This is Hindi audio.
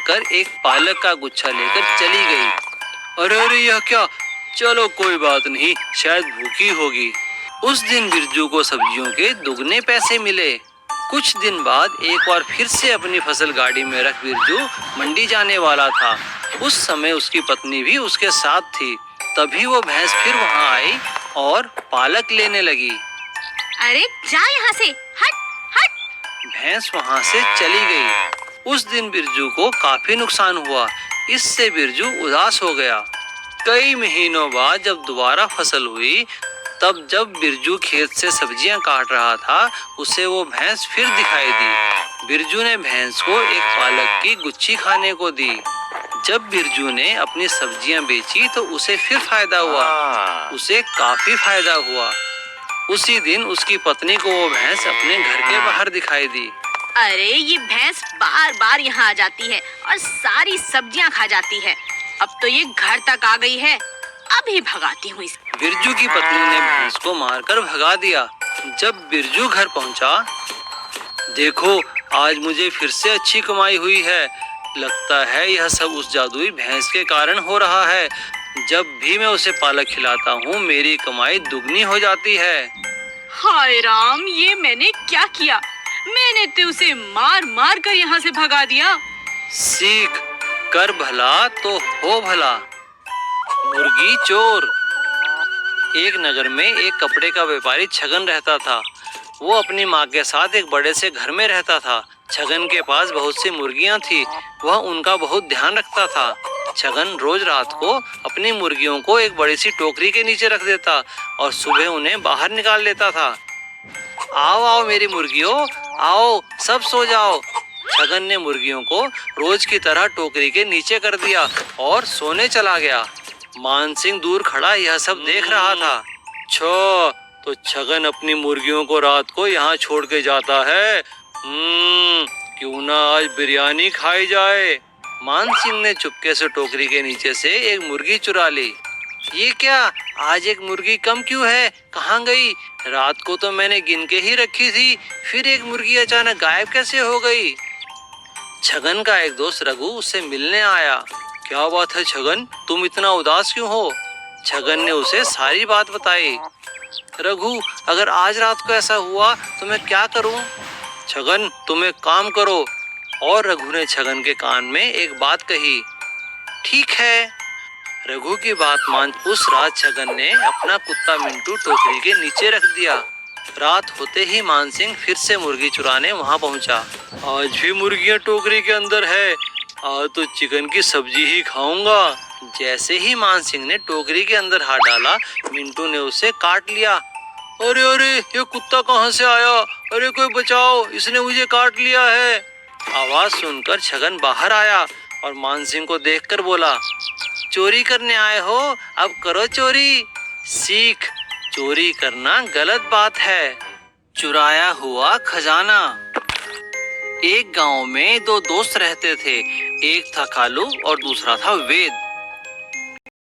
कहकर एक पालक का गुच्छा लेकर चली गई। अरे अरे यह क्या, चलो कोई बात नहीं, शायद भूखी होगी। उस दिन बिरजू को सब्जियों के दुगने पैसे मिले। कुछ दिन बाद एक बार फिर से अपनी फसल गाड़ी में रख बिरजू मंडी जाने वाला था। उस समय उसकी पत्नी भी उसके साथ थी। तभी वो भैंस फिर वहाँ आई और पालक लेने लगी। अरे जा यहाँ से, हट हट। भैंस वहाँ से चली गई। उस दिन बिरजू को काफी नुकसान हुआ। इससे बिरजू उदास हो गया। कई महीनों बाद जब दोबारा फसल हुई, तब जब बिरजू खेत से सब्जियां काट रहा था, उसे वो भैंस फिर दिखाई दी। बिरजू ने भैंस को एक पालक की गुच्छी खाने को दी। जब बिरजू ने अपनी सब्जियां बेची तो उसे फिर फायदा हुआ। उसे काफी फायदा हुआ। उसी दिन उसकी पत्नी को वो भैंस अपने घर के बाहर दिखाई दी। अरे ये भैंस बार बार यहाँ आ जाती है और सारी सब्जियाँ खा जाती है। अब तो ये घर तक आ गई है, अभी भगाती हूँ इसे। बिरजू की पत्नी ने भैंस को मारकर भगा दिया। जब बिरजू घर पहुंचा, देखो आज मुझे फिर से अच्छी कमाई हुई है। लगता है यह सब उस जादुई भैंस के कारण हो रहा है। जब भी मैं उसे पालक खिलाता हूँ, मेरी कमाई दुगनी हो जाती है। हाय राम, ये मैंने क्या किया? मैंने तो उसे मार मार कर यहाँ से भगा दिया। सीख, कर भला तो हो भला। मुर्गी चोर। एक नगर में एक कपड़े का व्यापारी छगन रहता था। वो अपनी माँ के साथ एक बड़े से घर में रहता था। छगन के पास बहुत सी मुर्गियाँ थी। वह उनका बहुत ध्यान रखता था। छगन रोज रात को अपनी मुर्गियों को एक बड़ी सी टोकरी के नीचे रख देता और सुबह उन्हें बाहर निकाल लेता था। आओ आओ मेरी मुर्गियों, आओ सब सो जाओ। छगन ने मुर्गियों को रोज की तरह टोकरी के नीचे कर दिया और सोने चला गया। मानसिंह दूर खड़ा यह सब देख रहा था। तो छगन अपनी मुर्गियों को रात को यहाँ छोड़ के जाता है। क्यों ना आज बिरयानी खाई जाए। मानसिंह ने चुपके से टोकरी के नीचे से एक मुर्गी चुरा ली। ये क्या, आज एक मुर्गी कम क्यों है? कहाँ गई? रात को तो मैंने गिन के ही रखी थी, फिर एक मुर्गी अचानक गायब कैसे हो गई? छगन का एक दोस्त रघु उससे मिलने आया। क्या बात है छगन, तुम इतना उदास क्यों हो? छगन ने उसे सारी बात बताई। रघु, अगर आज रात को ऐसा हुआ तो मैं क्या करूं? छगन, तुम एक काम करो। और रघु ने छगन के कान में एक बात कही। ठीक है। रघु की बात मान उस रात छगन ने अपना कुत्ता मिंटू टोकरी के नीचे रख दिया। रात होते ही मानसिंह फिर से मुर्गी चुराने वहां पहुंचा। आज भी मुर्गियां टोकरी के अंदर है। आज तो चिकन की सब्जी ही खाऊंगा। जैसे ही मानसिंह ने टोकरी के अंदर हाथ डाला, मिंटू ने उसे काट लिया। अरे अरे, ये कुत्ता कहाँ से आया? अरे कोई बचाओ, इसने मुझे काट लिया है। आवाज सुनकर छगन बाहर आया और मानसिंह को देखकर बोला, चोरी करने आए हो? अब करो चोरी। सीख, चोरी करना गलत बात है। चुराया हुआ खजाना। एक गांव में दो दोस्त रहते थे। एक था कालू और दूसरा था वेद।